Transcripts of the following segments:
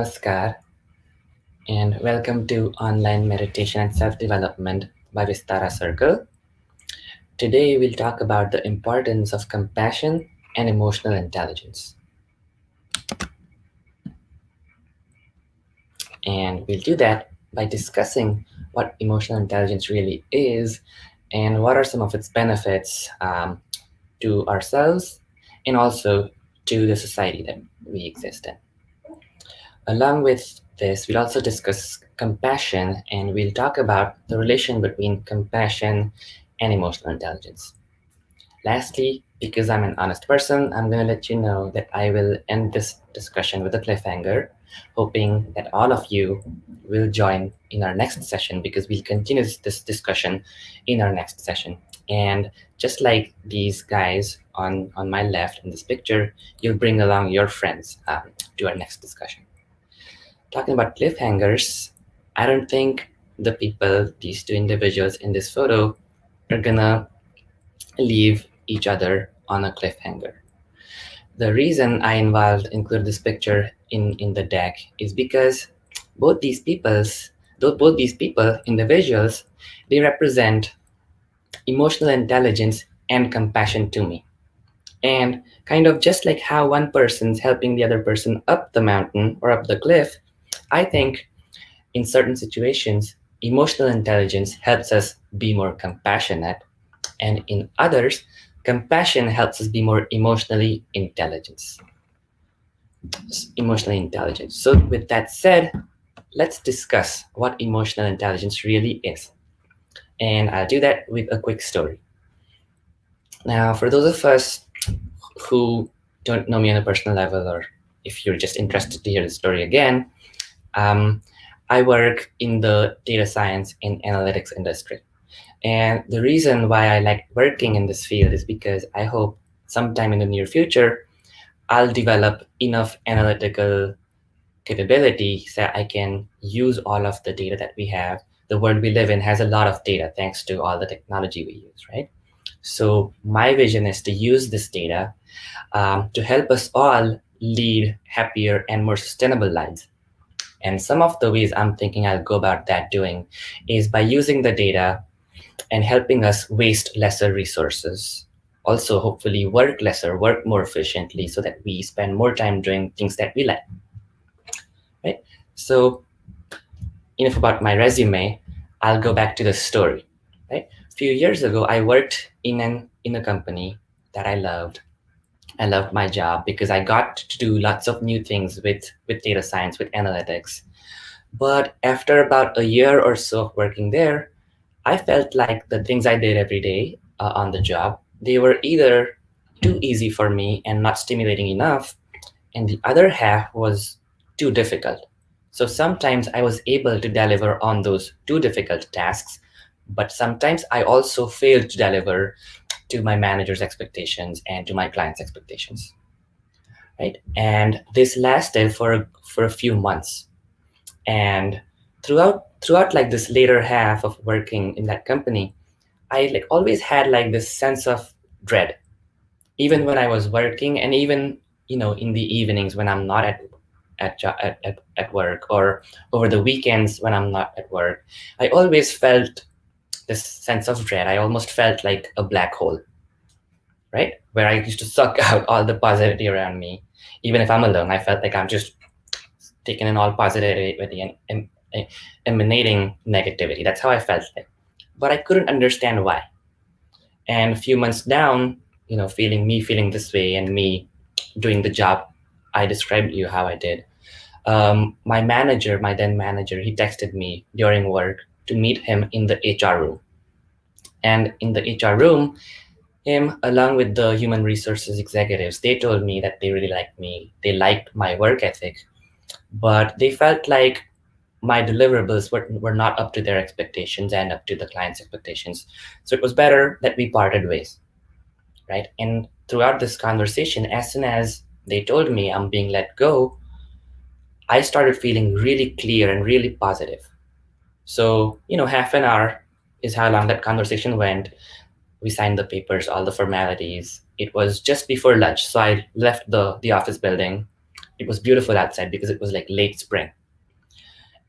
Namaskar, and welcome to Online Meditation and Self-Development by Vistara Circle. Today we'll talk about the importance of compassion and emotional intelligence. And we'll do that by discussing what emotional intelligence really is and what are some of its benefits to ourselves and also to the society that we exist in. Along with this, we'll also discuss compassion and we'll talk about the relation between compassion and emotional intelligence. Lastly, because I'm an honest person, I'm going to let you know that I will end this discussion with a cliffhanger, hoping that all of you will join in our next session because we'll continue this discussion in our next session. And just like these guys on my left in this picture, you'll bring along your friends to our next discussion. Talking about cliffhangers, I don't think the people, these two individuals in this photo, are gonna leave each other on a cliffhanger. The reason I include this picture in the deck is because both these individuals, they represent emotional intelligence and compassion to me. And kind of just like how one person's helping the other person up the mountain or up the cliff, I think in certain situations, emotional intelligence helps us be more compassionate, and in others, compassion helps us be more emotionally intelligent. So, with that said, let's discuss what emotional intelligence really is. And I'll do that with a quick story. Now, for those of us who don't know me on a personal level, or if you're just interested to hear the story again, I work in the data science and analytics industry. And the reason why I like working in this field is because I hope sometime in the near future, I'll develop enough analytical capability so I can use all of the data that we have. The world we live in has a lot of data thanks to all the technology we use, right? So my vision is to use this data to help us all lead happier and more sustainable lives. And some of the ways I'm thinking I'll go about that doing is by using the data and helping us waste lesser resources. Also, hopefully work lesser, work more efficiently so that we spend more time doing things that we like. Right? So enough about my resume. I'll go back to the story. Right? A few years ago, I worked in a company that I loved. I loved my job because I got to do lots of new things with data science, with analytics. But after about a year or so of working there, I felt like the things I did every day on the job, they were either too easy for me and not stimulating enough, and the other half was too difficult. So sometimes I was able to deliver on those too difficult tasks, but sometimes I also failed to deliver to my manager's expectations and to my client's expectations. Right? And this lasted for a few months. And throughout like this later half of working in that company, I like always had like this sense of dread, even when I was working, and even in the evenings when I'm not at work, or over the weekends when I'm not at work. I always felt this sense of dread. I almost felt like a black hole, right, where I used to suck out all the positivity around me. Even if I'm alone, I felt like I'm just taking in all positivity and emanating negativity. That's how I felt like. But I couldn't understand why. And a few months down, feeling this way and me doing the job I described to you how I did, my then manager, he texted me during work to meet him in the HR room. And in the HR room, him along with the human resources executives, they told me that they really liked me. They liked my work ethic, but they felt like my deliverables were not up to their expectations and up to the client's expectations. So it was better that we parted ways, right? And throughout this conversation, as soon as they told me I'm being let go, I started feeling really clear and really positive. So, half an hour is how long that conversation went. We signed the papers, all the formalities. It was just before lunch. So I left the office building It was beautiful outside because it was like late spring,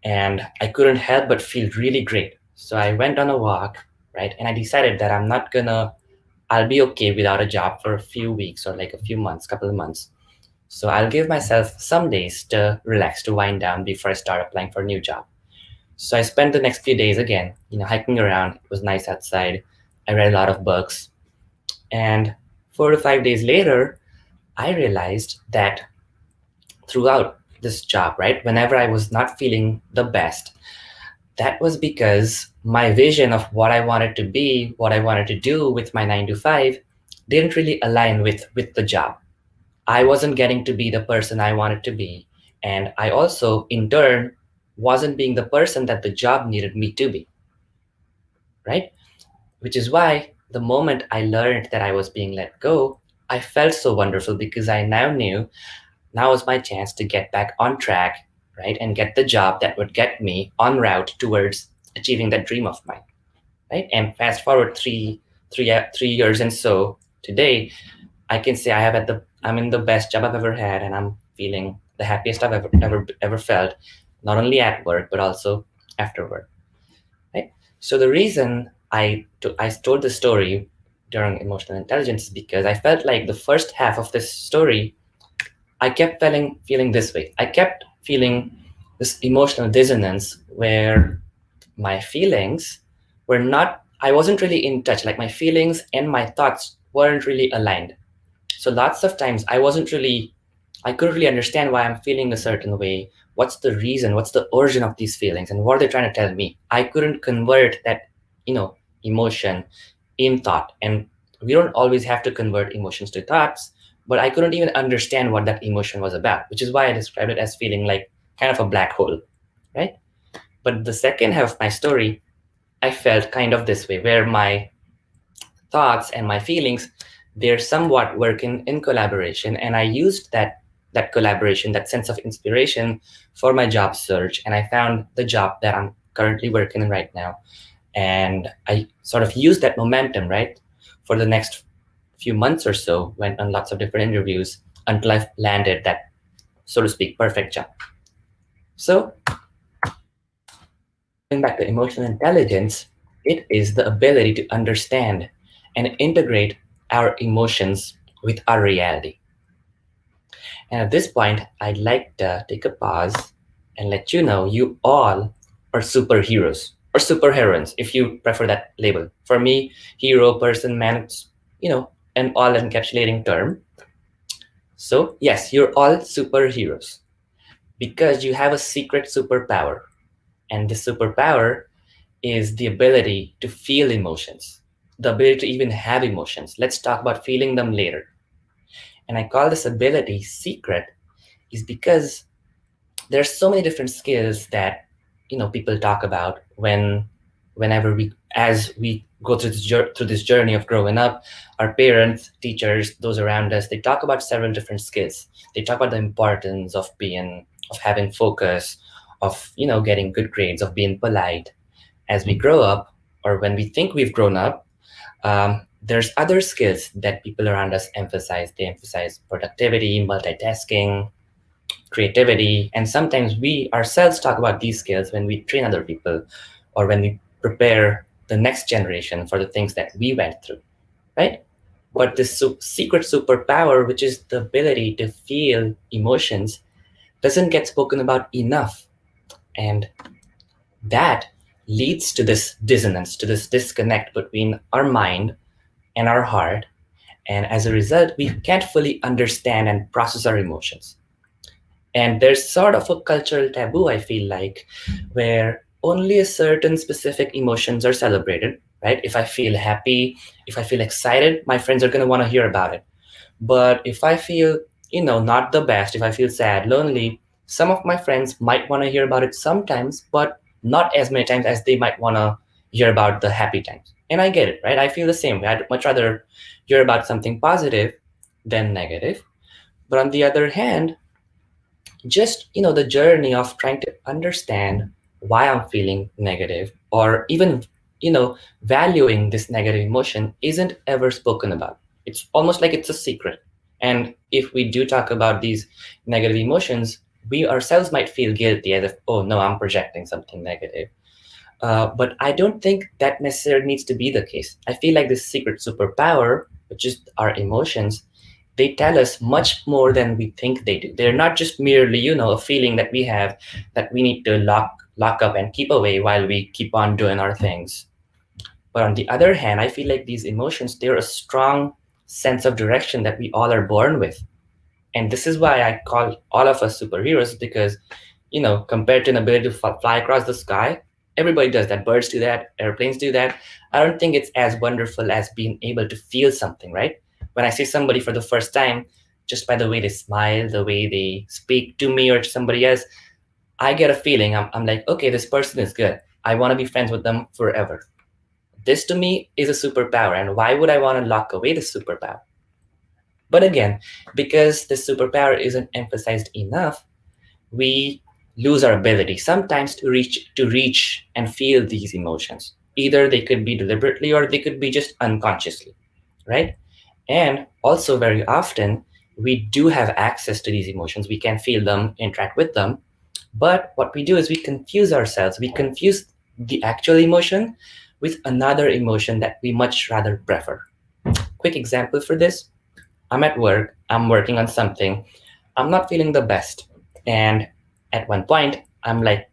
and I couldn't help but feel really great. So I went on a walk, right? And I decided that I'll be okay without a job for a few weeks or like a few months, couple of months. So I'll give myself some days to relax, to wind down before I start applying for a new job. So I spent the next few days again, hiking around. It was nice outside. I read a lot of books. And 4 to 5 days later, I realized that throughout this job, right, whenever I was not feeling the best, that was because my vision of what I wanted to be, what I wanted to do with my 9 to 5 didn't really align with the job. I wasn't getting to be the person I wanted to be. And I also, in turn, wasn't being the person that the job needed me to be, right? Which is why the moment I learned that I was being let go, I felt so wonderful because I now knew now was my chance to get back on track, right? And get the job that would get me on route towards achieving that dream of mine, right? And fast forward 3 years and so today, I can say I'm in the best job I've ever had, and I'm feeling the happiest I've ever felt, not only at work but also after work, right? So the reason I told the story during emotional intelligence is because I felt like the first half of this story, I kept feeling this way. I kept feeling this emotional dissonance where my feelings were not. I wasn't really in touch. Like my feelings and my thoughts weren't really aligned. So lots of times I couldn't really understand why I'm feeling a certain way. What's the reason? What's the origin of these feelings? And what are they trying to tell me? I couldn't convert that, emotion in thought. And we don't always have to convert emotions to thoughts, but I couldn't even understand what that emotion was about, which is why I described it as feeling like kind of a black hole, right? But the second half of my story, I felt kind of this way, where my thoughts and my feelings, they're somewhat working in collaboration, and I used that collaboration, that sense of inspiration, for my job search, and I found the job that I'm currently working in right now. And I sort of used that momentum, right, for the next few months or so, went on lots of different interviews until I landed that, so to speak, perfect job. So going back to emotional intelligence, it is the ability to understand and integrate our emotions with our reality. And at this point, I'd like to take a pause and let you know you all are superheroes or superheroines, if you prefer that label. For me, hero, person, man, it's, an all encapsulating term. So, yes, you're all superheroes because you have a secret superpower. And this superpower is the ability to feel emotions, the ability to even have emotions. Let's talk about feeling them later. And I call this ability secret is because there's so many different skills that people talk about whenever we as we go through this journey of growing up. Our parents, teachers, those around us, they talk about several different skills. They talk about the importance of having focus, of getting good grades, of being polite. As we grow up, or when we think we've grown up, there's other skills that people around us emphasize. They emphasize productivity, multitasking, creativity, and sometimes we ourselves talk about these skills when we train other people or when we prepare the next generation for the things that we went through, right? But this secret superpower, which is the ability to feel emotions, doesn't get spoken about enough. And that leads to this dissonance, to this disconnect between our mind and our heart. And as a result, we can't fully understand and process our emotions. And there's sort of a cultural taboo, I feel like, where only a certain specific emotions are celebrated, right? If I feel happy, if I feel excited, my friends are going to want to hear about it. But if I feel, not the best, if I feel sad, lonely, some of my friends might want to hear about it sometimes, but not as many times as they might want to hear about the happy times. And I get it, right? I feel the same way. I'd much rather hear about something positive than negative. But on the other hand, just the journey of trying to understand why I'm feeling negative, or even valuing this negative emotion, isn't ever spoken about. It's almost like it's a secret. And if we do talk about these negative emotions, we ourselves might feel guilty as if, oh no, I'm projecting something negative. But I don't think that necessarily needs to be the case. I feel like this secret superpower, which is our emotions, they tell us much more than we think they do. They're not just merely, a feeling that we have that we need to lock up and keep away while we keep on doing our things. But on the other hand, I feel like these emotions, they're a strong sense of direction that we all are born with. And this is why I call all of us superheroes because, compared to an ability to fly across the sky, everybody does that. Birds do that, airplanes do that. I don't think it's as wonderful as being able to feel something, right? When I see somebody for the first time, just by the way they smile, the way they speak to me or to somebody else, I get a feeling. I'm like, okay, this person is good. I want to be friends with them forever. This to me is a superpower. And why would I want to lock away the superpower? But again, because the superpower isn't emphasized enough, we lose our ability sometimes to reach and feel these emotions. Either they could be deliberately or they could be just unconsciously, right? And also very often we do have access to these emotions. We can feel them, interact with them. But what we do is we confuse ourselves. We confuse the actual emotion with another emotion that we much rather prefer. Quick example for this: I'm at work, I'm working on something, I'm not feeling the best. And at one point, I'm like,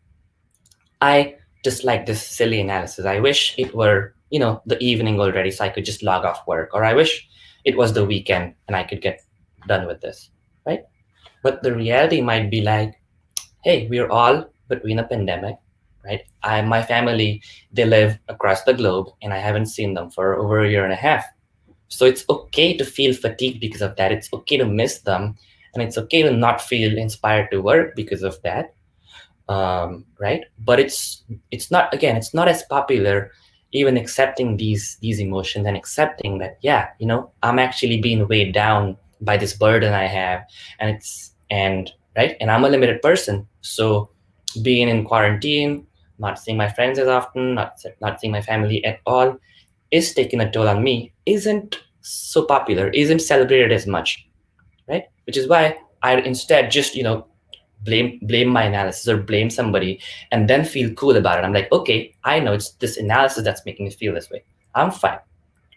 I just like this silly analysis. I wish it were, the evening already so I could just log off work. Or I wish it was the weekend and I could get done with this, right? But the reality might be like, hey, we're all between a pandemic, right? My family, they live across the globe and I haven't seen them for over a year and a half. So it's okay to feel fatigued because of that. It's okay to miss them, and it's okay to not feel inspired to work because of that, right? But it's not, again, it's not as popular even accepting these emotions and accepting that, yeah, I'm actually being weighed down by this burden I have, and right, and I'm a limited person, so being in quarantine, not seeing my friends as often, not seeing my family at all, is taking a toll on me, isn't so popular, isn't celebrated as much, right? Which is why I instead just, blame my analysis or blame somebody and then feel cool about it. I'm like, okay, I know it's this analysis that's making me feel this way. I'm fine,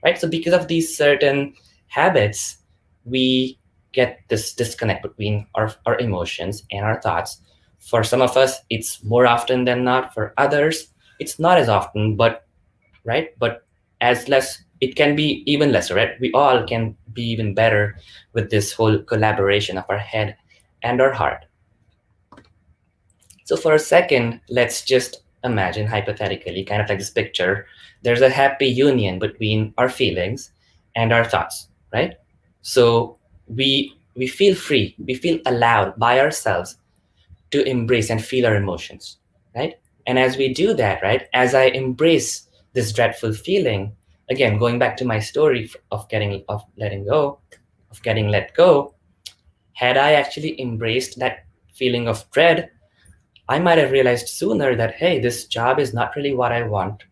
right? So because of these certain habits, we get this disconnect between our emotions and our thoughts. For some of us, it's more often than not. For others, it's not as often, but right? But as less, it can be even lesser, right? We all can be even better with this whole collaboration of our head and our heart. So for a second, let's just imagine hypothetically, kind of like this picture, there's a happy union between our feelings and our thoughts, right? So we feel free, we feel allowed by ourselves to embrace and feel our emotions, right? And as we do that, right, as I embrace this dreadful feeling, again, going back to my story of letting go, of getting let go, had I actually embraced that feeling of dread, I might have realized sooner that, hey, this job is not really what I want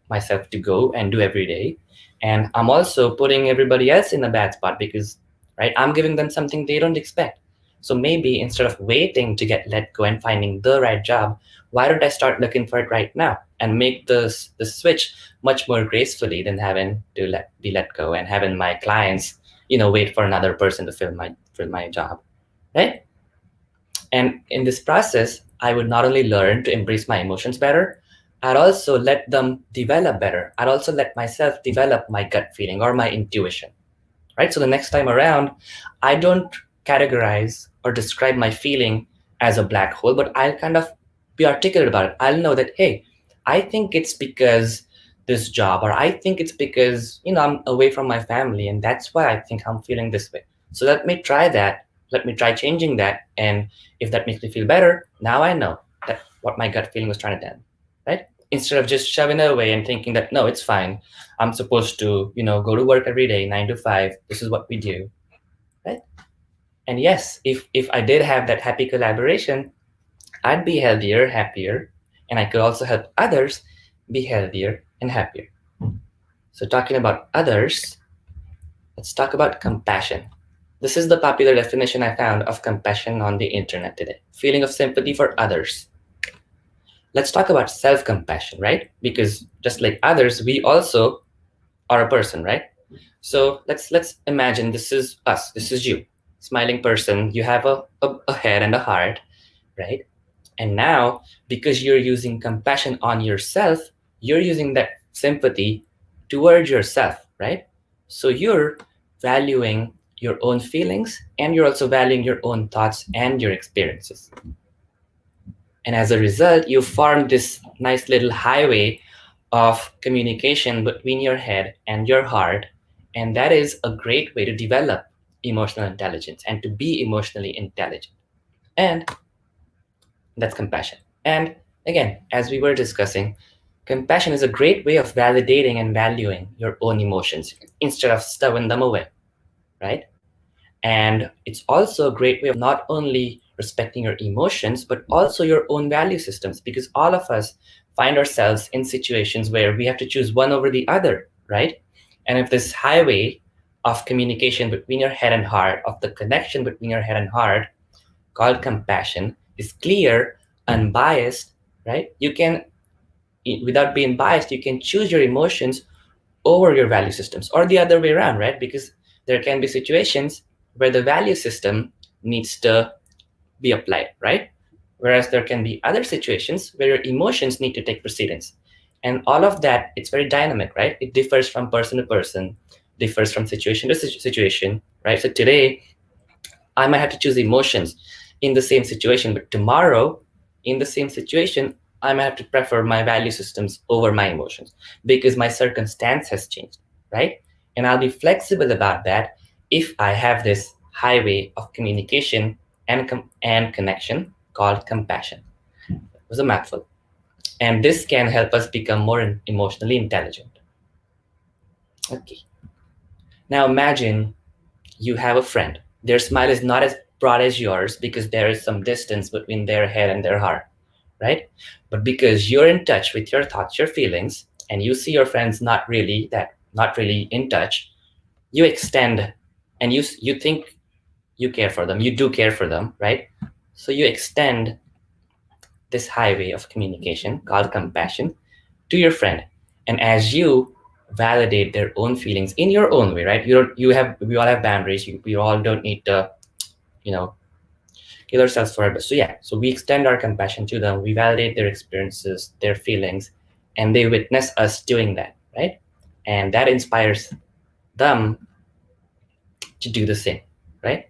myself to go and do every day. And I'm also putting everybody else in a bad spot because, right, I'm giving them something they don't expect. So maybe instead of waiting to get let go and finding the right job, why don't I start looking for it right now and make the switch much more gracefully than having to be let go and having my clients, wait for another person to fill my job, right? And in this process, I would not only learn to embrace my emotions better, I'd also let them develop better. I'd also let myself develop my gut feeling or my intuition, right? So the next time around, I don't categorize or describe my feeling as a black hole, but I'll kind of be articulate about it. I'll know that, hey, I think it's because this job, or I think it's because, I'm away from my family, and that's why I think I'm feeling this way. So let me try that. Let me try changing that. And if that makes me feel better, now I know that what my gut feeling was trying to tell, right? Instead of just shoving it away and thinking that, no, it's fine. I'm supposed to, go to work every day, 9 to 5. This is what we do, right? And yes, if I did have that happy collaboration, I'd be healthier, happier, and I could also help others be healthier and happier. So talking about others, let's talk about compassion. This is the popular definition I found of compassion on the internet today: feeling of sympathy for others. Let's talk about self compassion, right? Because just like others, we also are a person, right? So let's imagine this is us, this is you, smiling person. You have a head and a heart, right? And now, because you're using compassion on yourself, you're using that sympathy towards yourself, right? So you're valuing your own feelings, and you're also valuing your own thoughts and your experiences. And as a result, you form this nice little highway of communication between your head and your heart. And that is a great way to develop emotional intelligence and to be emotionally intelligent. And that's compassion. And again, as we were discussing, compassion is a great way of validating and valuing your own emotions instead of stowing them away, right? And it's also a great way of not only respecting your emotions, but also your own value systems, because all of us find ourselves in situations where we have to choose one over the other, right? And if this highway of communication between your head and heart, of the connection between your head and heart, called compassion, is clear, unbiased, right? You can, without being biased, you can choose your emotions over your value systems, or the other way around, right? Because there can be situations where the value system needs to be applied, right? Whereas there can be other situations where your emotions need to take precedence. And all of that, it's very dynamic, right? It differs from person to person, differs from situation to situation, right? So today, I might have to choose emotions in the same situation, but tomorrow, in the same situation, I might have to prefer my value systems over my emotions because my circumstance has changed, right? And I'll be flexible about that if I have this highway of communication and connection called compassion. It was a mouthful. And this can help us become more emotionally intelligent. Okay. Now imagine you have a friend. Their smile is not as broad as yours because there is some distance between their head and their heart, right? But because you're in touch with your thoughts, your feelings, and you see your friends not really in touch, you extend, and you think you care for them. You do care for them, right? So you extend this highway of communication called compassion to your friend. And as you validate their own feelings in your own way, right? We all have boundaries. We all don't need to, you know, kill ourselves for it. But so yeah, so we extend our compassion to them. We validate their experiences, their feelings, and they witness us doing that, right? And that inspires them to do the same, right?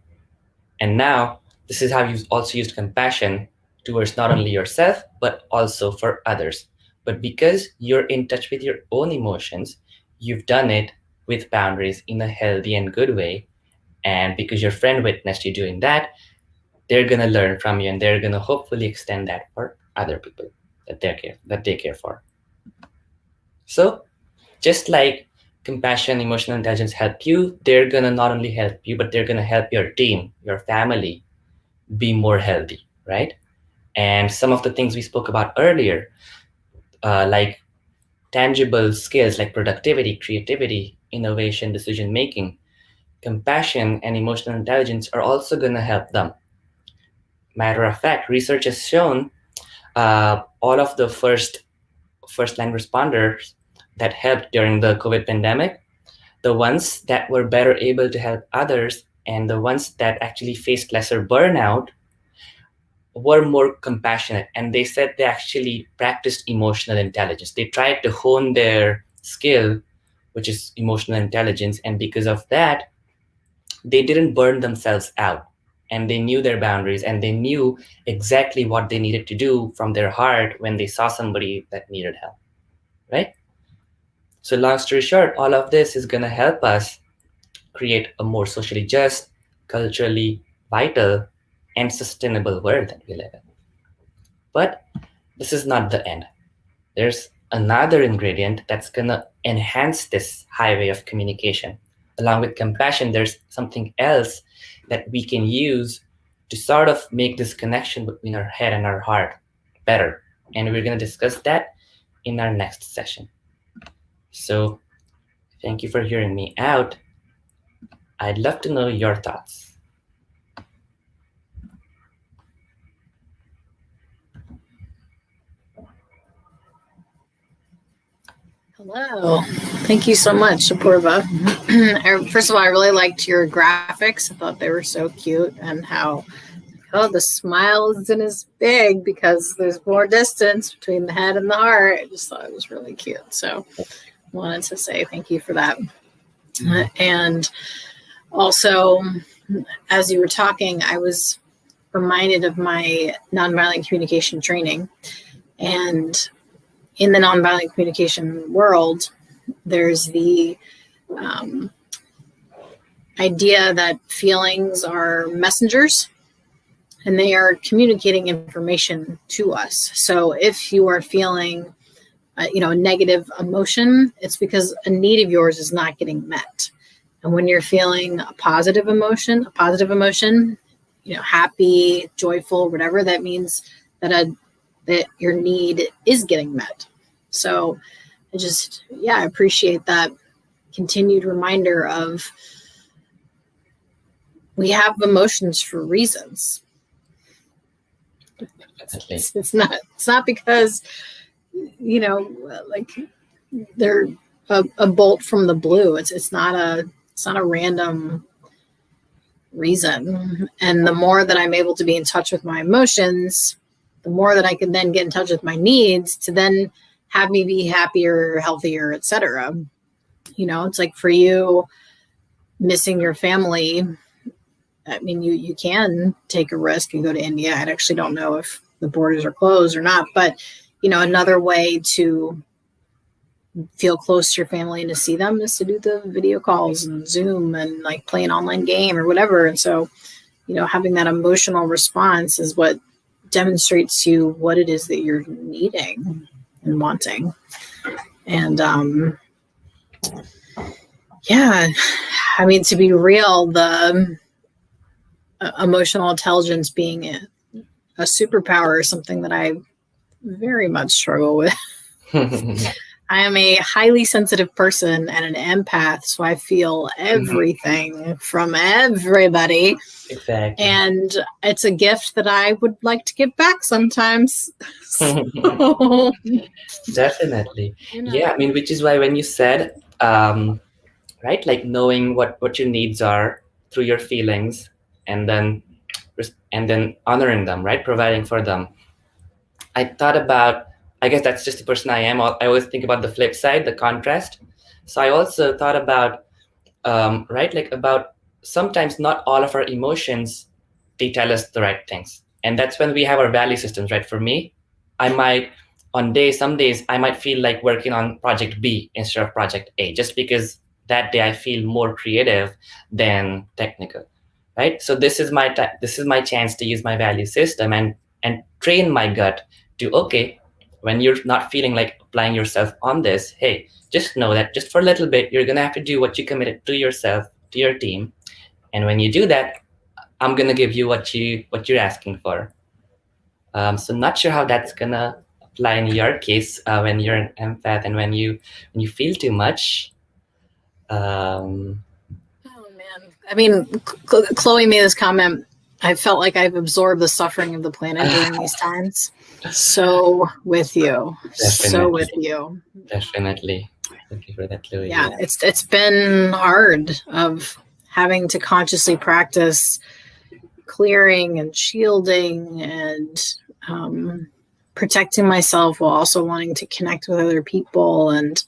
And now this is how you've also used compassion towards not only yourself, but also for others. But because you're in touch with your own emotions, you've done it with boundaries in a healthy and good way. And because your friend witnessed you doing that, they're gonna learn from you and they're gonna hopefully extend that for other people that they care for. So just like compassion, emotional intelligence help you, they're gonna not only help you, but they're gonna help your team, your family be more healthy, right? And some of the things we spoke about earlier, like tangible skills like productivity, creativity, innovation, decision making, compassion, and emotional intelligence are also going to help them. Matter of fact, research has shown all of the first line responders that helped during the COVID pandemic, the ones that were better able to help others, and the ones that actually faced lesser burnout were more compassionate, and they said they actually practiced emotional intelligence. They tried to hone their skill, which is emotional intelligence, and because of that, they didn't burn themselves out, and they knew their boundaries, and they knew exactly what they needed to do from their heart when they saw somebody that needed help, right? So long story short, all of this is going to help us create a more socially just, culturally vital, and sustainable world that we live in. But this is not the end. There's another ingredient that's going to enhance this highway of communication. Along with compassion, there's something else that we can use to sort of make this connection between our head and our heart better. And we're going to discuss that in our next session. So thank you for hearing me out. I'd love to know your thoughts. Hello. Thank you so much, Apurva. First of all, I really liked your graphics. I thought they were so cute, and how, the smile isn't as big because there's more distance between the head and the heart. I just thought it was really cute. So wanted to say thank you for that. And also, as you were talking, I was reminded of my nonviolent communication training. And in the nonviolent communication world, there's the idea that feelings are messengers and they are communicating information to us. So if you are feeling a negative emotion, it's because a need of yours is not getting met. And when you're feeling a positive emotion, happy, joyful, whatever, that means that your need is getting met. So I appreciate that continued reminder of we have emotions for reasons. It's not because, like they're a bolt from the blue. It's not a random reason. And the more that I'm able to be in touch with my emotions, the more that I can then get in touch with my needs to then have me be happier, healthier, etc. It's like for you missing your family. I mean, you can take a risk and go to India. I actually don't know if the borders are closed or not, but another way to feel close to your family and to see them is to do the video calls and Zoom and like play an online game or whatever. And so, having that emotional response is what demonstrates to you what it is that you're needing and wanting. And I mean, to be real, the emotional intelligence being a superpower is something that I very much struggle with. I am a highly sensitive person and an empath, so I feel everything from everybody. Exactly. And it's a gift that I would like to give back sometimes. Definitely. Yeah, I mean, which is why when you said, right, like knowing what your needs are through your feelings and then honoring them, right, providing for them. I thought about, I guess that's just the person I am. I always think about the flip side, the contrast. So I also thought about, right, like about sometimes not all of our emotions, they tell us the right things. And that's when we have our value systems, right? For me, I might, some days, I might feel like working on project B instead of project A, just because that day I feel more creative than technical, right? So this is my chance to use my value system and train my gut to, okay, when you're not feeling like applying yourself on this, hey, just know that just for a little bit, you're gonna have to do what you committed to yourself, to your team, and when you do that, I'm gonna give you what you're asking for. So not sure how that's gonna apply in your case when you're an empath and when you feel too much. Oh man, I mean, Chloe made this comment. I felt like I've absorbed the suffering of the planet during these times. So with you. Definitely. So with you. Definitely. Thank you for that, Chloe. Yeah, it's been hard of having to consciously practice clearing and shielding and protecting myself while also wanting to connect with other people. And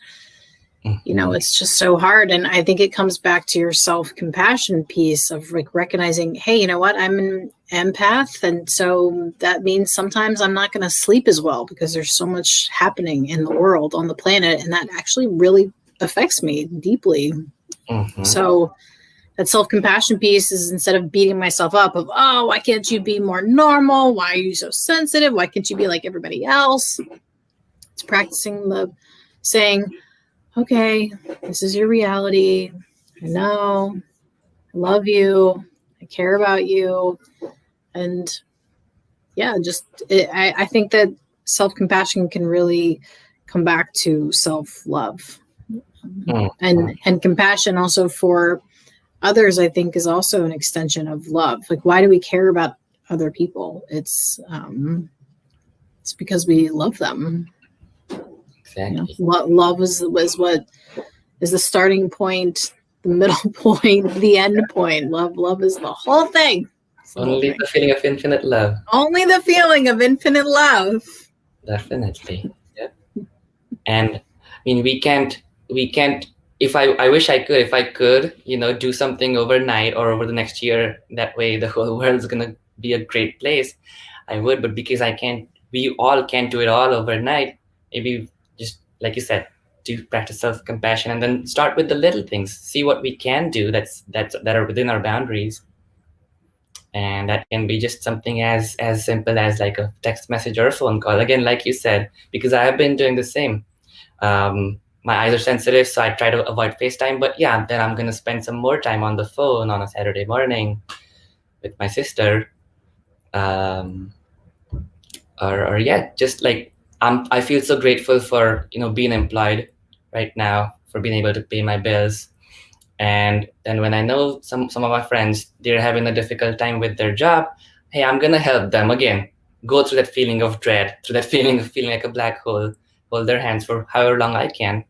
it's just so hard. And I think it comes back to your self-compassion piece of like recognizing, hey, you know what? I'm an empath. And so that means sometimes I'm not going to sleep as well because there's so much happening in the world, on the planet. And that actually really affects me deeply. So that self-compassion piece is, instead of beating myself up of, oh, why can't you be more normal? Why are you so sensitive? Why can't you be like everybody else? It's practicing the saying, okay, this is your reality. I know. I love you. I care about you. And I think that self-compassion can really come back to self-love and compassion also for others, I think, is also an extension of love. Like, why do we care about other people? It's because we love them. Exactly. Love was what is the starting point, the middle point, the end point. Love is the whole thing. Only the feeling of infinite love. Only the feeling of infinite love. Definitely. Yeah. And I mean, we can't, if I wish if I could, do something overnight or over the next year, that way the whole world's going to be a great place, I would. But because I can't, we all can't do it all overnight. Maybe just, like you said, to practice self-compassion and then start with the little things, see what we can do that are within our boundaries. And that can be just something as simple as like a text message or a phone call, again, like you said, because I have been doing the same. My eyes are sensitive, so I try to avoid FaceTime, but yeah, then I'm gonna spend some more time on the phone on a Saturday morning with my sister. Or yeah, just like I feel so grateful for being employed right now, for being able to pay my bills. And then when I know some of my friends, they're having a difficult time with their job, hey, I'm gonna help them again, go through that feeling of dread, through that feeling of feeling like a black hole, hold their hands for however long I can,